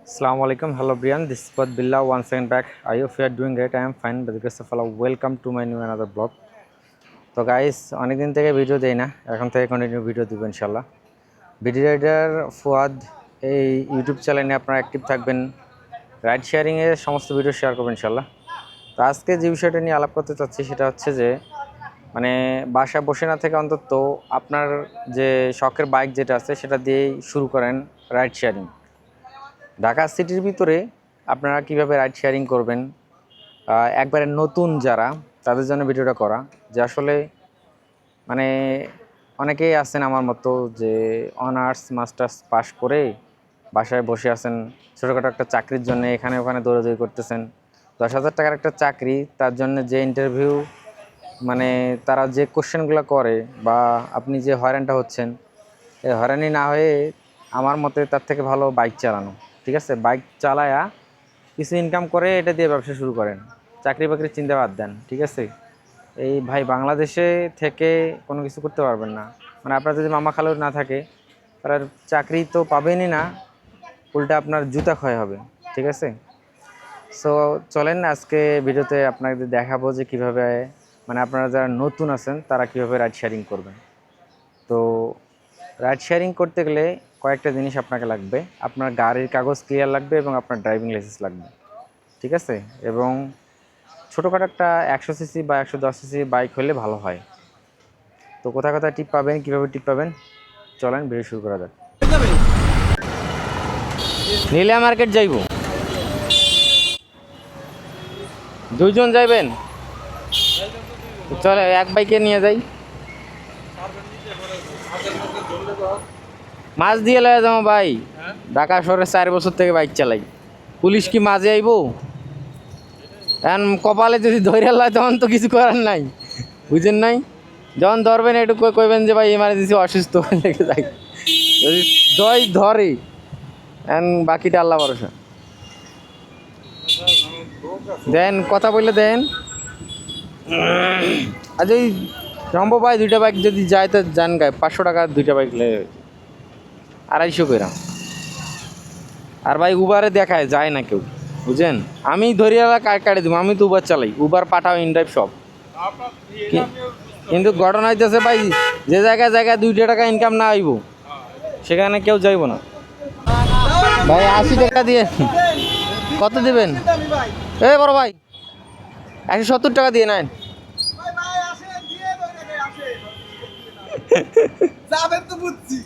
Assalamu alaikum. Hello, Brian. This is Pad Billah. Once again back. I hope you are doing great. I am fine. By the grace of Allah, welcome to my new another blog. তো guys অনেকদিন থেকে video দেই না, এখন থেকে continue video দিব ইনশাল্লাহ। Video rider Fuad এই ইউটিউব চ্যানেলে আপনারা অ্যাক্টিভ থাকবেন, রাইড শেয়ারিংয়ের সমস্ত ভিডিও শেয়ার করবেন ইনশাল্লাহ। তো আজকে যে বিষয়টা নিয়ে আলাপ করতে চাচ্ছি সেটা হচ্ছে যে মানে বাসায় বসে না থেকে অন্তত আপনার যে শখের বাইক যেটা আছে সেটা দিয়েই শুরু করেন রাইড শেয়ারিং। ঢাকা সিটির ভিতরে আপনারা কিভাবে রাইড শেয়ারিং করবেন, একবারে নতুন যারা তাদের জন্য ভিডিওটা করা। যে আসলে মানে অনেকেই আছেন আমার মতো যে অনার্স মাস্টার্স পাশ করে বাসায় বসে আছেন ছোটোখাটো একটা চাকরির জন্য, এখানে ওখানে দৌড়াদৌড়ি করতেছেন। 10,000 টাকার একটা চাকরি, তার জন্য যে ইন্টারভিউ মানে তারা যে কোশ্চেনগুলো করে বা আপনি যে হয়রানটা হচ্ছেন, এই হয়রানি না হয়ে আমার মতে তার থেকে ভালো বাইক চালানো। ঠিক আছে, বাইক চালায়া কিছু ইনকাম করে এটা দিয়ে ব্যবসা শুরু করেন, চাকরি বাকরির চিন্তা বাদ দেন। ঠিক আছে, এই ভাই বাংলাদেশে থেকে কোনো কিছু করতে পারবেন না। মানে আপনার যদি মামা খালু না থাকে তার চাকরি তো পাবেনই না, উল্টা আপনার জুতা ক্ষয় হবে। ঠিক আছে, সো চলেন আজকে ভিডিওতে আপনাদের দেখাবো যে কীভাবে মানে আপনারা যারা নতুন আছেন তারা কীভাবে রাইড শেয়ারিং করবেন। তো রাইড শেয়ারিং করতে গেলে কয়েকটা জিনিস আপনাকে লাগবে। আপনার গাড়ির কাগজ ক্লিয়ার লাগবে এবং আপনার ড্রাইভিং লাইসেন্স লাগবে। ঠিক আছে, এবং ছোটোখাটো একটা 100 সিসি বা 110 সিসি বাইক হলে ভালো হয়। তো কোথায় কোথায় টিপ পাবেন, কীভাবে টিপ পাবেন, চলেন ভিডিও শুরু করা যাক। নীলা মার্কেট যাইব, দুইজন যাইবেন, চলে এক বাইকে নিয়ে যাই। মাছ দিয়ে লয়ে যাবো ভাই, ঢাকা শহরে 4 বছর থেকে বাইক চালাই। পুলিশ কি মাঝে আইব? এখন কপালে যদি ধৈর্য লয় তখন তো কিছু করার নাই, বুঝেন নাই? যখন ধরবেন একটু কইবেন যে ভাই ইমার্জেন্সি অসুস্থ লেগে যাই, যদি ধরে এখন বাকিটা আল্লাহ ভরসা। দেন কথা বললে দেন। আর যদি সম্ভব হয় 2টা বাইক যদি যায় তো যান গায়ে, 500 টাকা 2টা বাইক লেগে 250 করে। আর ভাই উবারে দেখায় যায় না কেউ, বুঝছেন? আমি ধরিয়ালা কাটে দিব, আমি তো উবার চালাই, উবার পাঠাও ইনড্রাইভ সব। কিন্তু ঘটনা হইতেছে ভাই, যে জায়গায় জায়গায় 2টা টাকা ইনকাম না হইব সেখানে কেউ যাইব না। ভাই 80 টাকা দিয়ে কত দেবেন? এ বড় ভাই 170 টাকা দিয়ে নেন। যাবেন তো বুঝছি,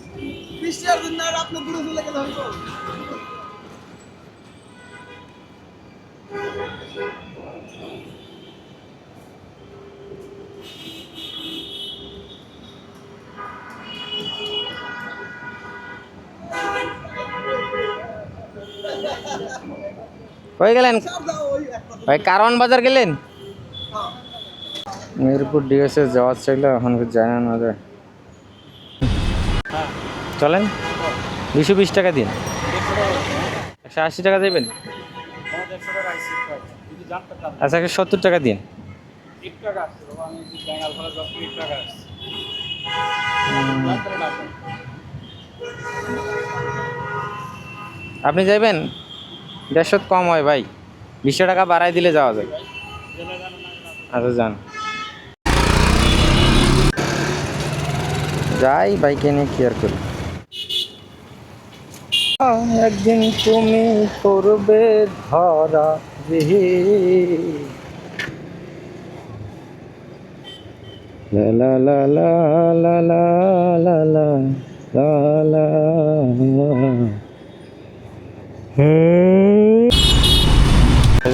বৃষ্টির জন্য আর আপনার দূরে চলে গেলে হয়তো। হয়ে গেলেন ভাই, কারওয়ান বাজার গেলেন? মিরপুর ডিএসএস যাওয়ার চাইলে এখন যায় না যায়। চলেন 220 টাকা দিন, 180 টাকা দেবেন। আচ্ছা 170 টাকা দিন। আপনি যাইবেন? 150 কম হয় ভাই, 20 টাকা বাড়াই দিলে যাওয়া যায়। আচ্ছা যান, যাই বাইকে নিয়ে কি আর করি। একদিন তুমি করবে ধরা লা লা লা লা লা লা লা লা লা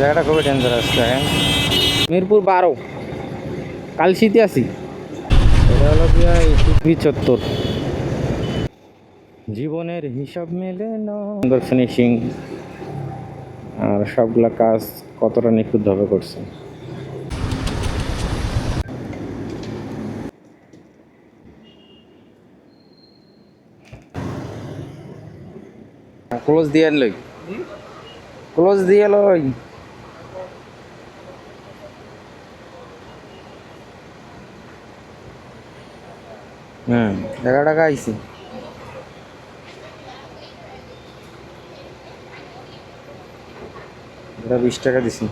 জায়গাটা খুবই ডেঞ্জারাস। দেখেন মিরপুর 12 কালশিতে আছি, এটা হলো গিয়া 75। জীবনের হিসাব মেলে না, সুন্দর ফিনিশিং আর সবগুলা কাজ কতটা নিখুঁতভাবে করছে। ক্লোজ দিয়ে লই, ক্লোজ দিয়ে লই। হুম 11 টাকা আইছি। এটা 20 টাকা দিছি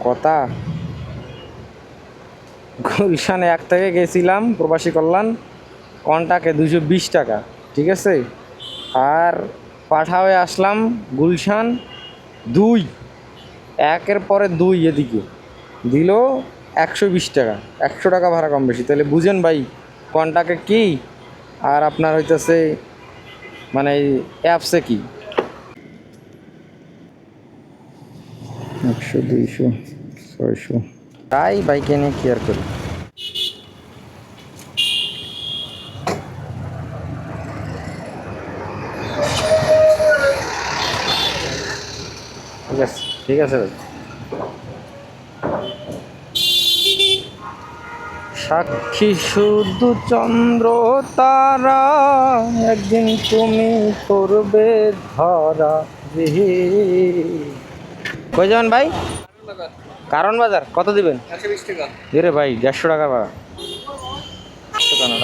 কথা। গুলশানে 1 থেকে গেছিলাম প্রবাসী কল্যাণ, কন্টাকে 220 টাকা, ঠিক আছে। আর পাঠাওয়ে আসলাম গুলশান 2, 1-এর পরে 2 এদিকে দিল 120 টাকা, 100 টাকা ভাড়া কম বেশি। তাহলে বুঝেন ভাই কন্টাকে কি আর আপনার হইতেছে মানে অ্যাপসে কি। 100, 200, 600 তাই বাইকে নিয়ে কি আর করি। ঠিক আছে, ঠিক আছে ভাই। সাক্ষী শুধু চন্দ্র তারা, একদিন তুমি করবে ধরা। কই যাবেন ভাই? কারণ বাজার কত দিবেন? 120 টাকা। রে ভাই 150 টাকা ভাড়া। 100 টাকা না।